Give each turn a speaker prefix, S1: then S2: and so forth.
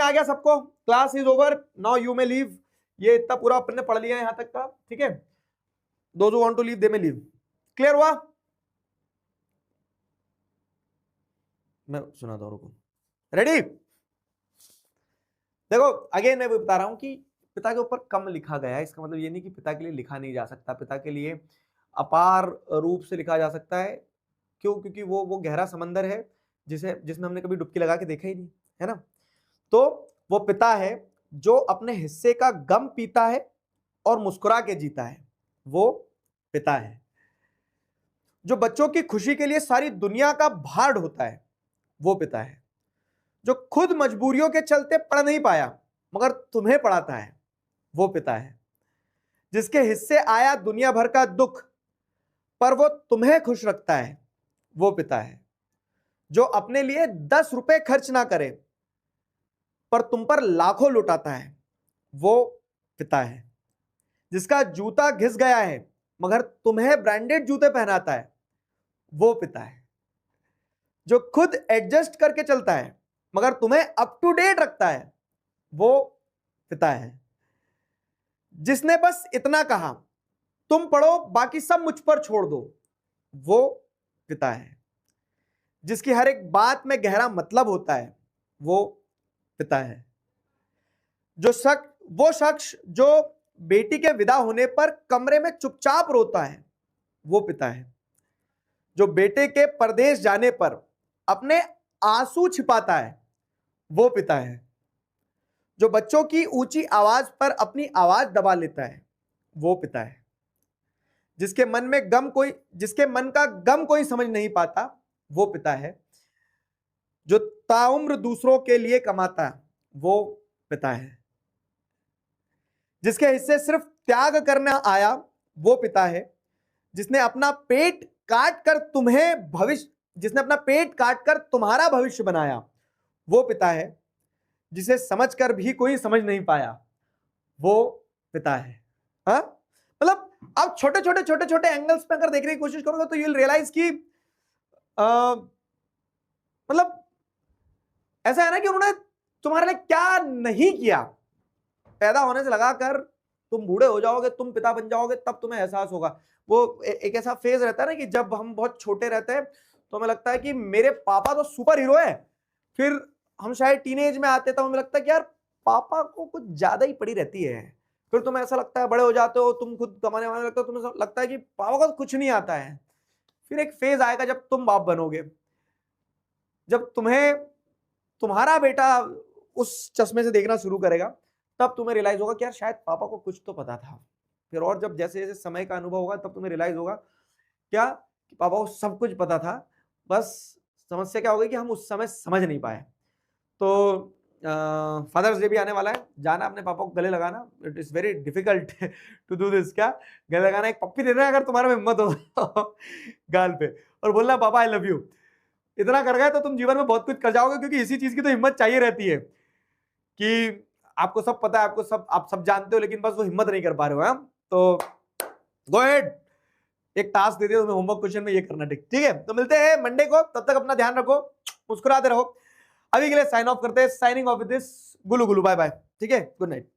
S1: में आ गया सबको? Class is over, now you may leave. ये इतना पूरा अपन ने पढ़ लिया है यहां तक का, ठीक है। Those who want to leave they may leave. Clear हुआ? मैं सुनाता हूं, रुको। रेडी? देखो अगेन मैं बता रहा हूं कि पिता के ऊपर कम लिखा गया है, इसका मतलब ये नहीं कि पिता के लिए लिखा नहीं जा सकता, पिता के लिए अपार रूप से लिखा जा सकता है। क्यों? क्योंकि वो गहरा समंदर है जिसमें हमने कभी डुबकी लगा के देखा ही नहीं, है ना। तो वो पिता है जो अपने हिस्से का गम पीता है और मुस्कुरा के जीता है, वो पिता है। जो बच्चों की खुशी के लिए सारी दुनिया का भार ढोता है, वो पिता है। जो खुद मजबूरियों के चलते पढ़ नहीं पाया मगर तुम्हें पढ़ाता है, वो पिता है। जिसके हिस्से आया दुनिया भर का दुख पर वो तुम्हें खुश रखता है, वो पिता है। जो अपने लिए 10 रुपए खर्च ना करे पर तुम पर लाखों लुटाता है, वो पिता है। जिसका जूता घिस गया है मगर तुम्हें ब्रांडेड जूते पहनाता है, वो पिता है। जो खुद एडजस्ट करके चलता है मगर तुम्हें अप टू डेट रखता है, वो पिता है। जिसने बस इतना कहा, तुम पढ़ो बाकी सब मुझ पर छोड़ दो, वो पिता है। जिसकी हर एक बात में गहरा मतलब होता है, वो पिता है। वो शख्स जो बेटी के विदा होने पर कमरे में चुपचाप रोता है, वो पिता है। जो बेटे के परदेश जाने पर अपने आंसू छिपाता है, वो पिता है। जो बच्चों की ऊंची आवाज पर अपनी आवाज दबा लेता है, वो पिता है। जिसके मन का गम कोई समझ नहीं पाता, वो पिता है। जो ताउम्र दूसरों के लिए कमाता है, वो पिता है। जिसके हिस्से सिर्फ त्याग करना आया, वो पिता है। जिसने अपना पेट काटकर तुम्हारा भविष्य बनाया, वो पिता है। जिसे समझकर भी कोई समझ नहीं पाया, वो पिता है। हाँ, मतलब आप छोटे छोटे एंगल्स पे अगर देखने की कोशिश करोगे तो यू विल रियलाइज कि मतलब ऐसा है ना कि उन्होंने तुम्हारे लिए क्या नहीं किया। पैदा होने से लगाकर तुम बूढ़े हो जाओगे, तुम पिता बन जाओगे, तब तुम्हें एहसास होगा। वो एक ऐसा फेज रहता है ना कि जब हम बहुत छोटे रहते हैं तो हमें लगता है कि मेरे पापा तो सुपर हीरो है। फिर हम शायद टीनेज में आते तो हमें लगता है कि यार पापा को कुछ ज्यादा ही पड़ी रहती है। फिर तुम्हें ऐसा लगता है, बड़े हो जाते हो, तुम खुद कमाने वाने लगते हो, तुम्हें लगता है कि पापा को कुछ नहीं आता है। फिर एक फेज आएगा जब तुम बाप बनोगे, जब तुम्हारा बेटा उस चश्मे से देखना शुरू करेगा, तब तुम्हें रियलाइज होगा कि यार शायद पापा को कुछ तो पता था। फिर और जब जैसे जैसे समय का अनुभव होगा तब तुम्हें रियलाइज होगा क्या कि पापा को सब कुछ पता था, बस समस्या क्या हो गई कि हम उस समय समझ नहीं पाए। तो फादर्स डे भी आने वाला है, जाना अपने पापा को गले लगाना। It is very difficult to do this. क्या गले लगाना, एक पप्पी देना अगर तुम्हारे में हिम्मत हो गाल पे, और बोलना पापा आई लव यू। इतना कर गए तो तुम जीवन में बहुत कुछ कर जाओगे, क्योंकि इसी चीज की तो हिम्मत चाहिए रहती है कि आपको सब पता है, आप सब जानते हो, लेकिन बस वो हिम्मत नहीं कर पा रहे हो। तो गो अहेड, एक टास्क दे दिया तुम्हें होमवर्क क्वेश्चन में ये करना। ठीक है, तो मिलते हैं मंडे को, तब तक अपना ध्यान रखो, मुस्कुराते रहो। अभी के लिए साइन ऑफ करते हैं, signing off with this Gulu Gulu, bye bye. ठीक है, गुड नाइट।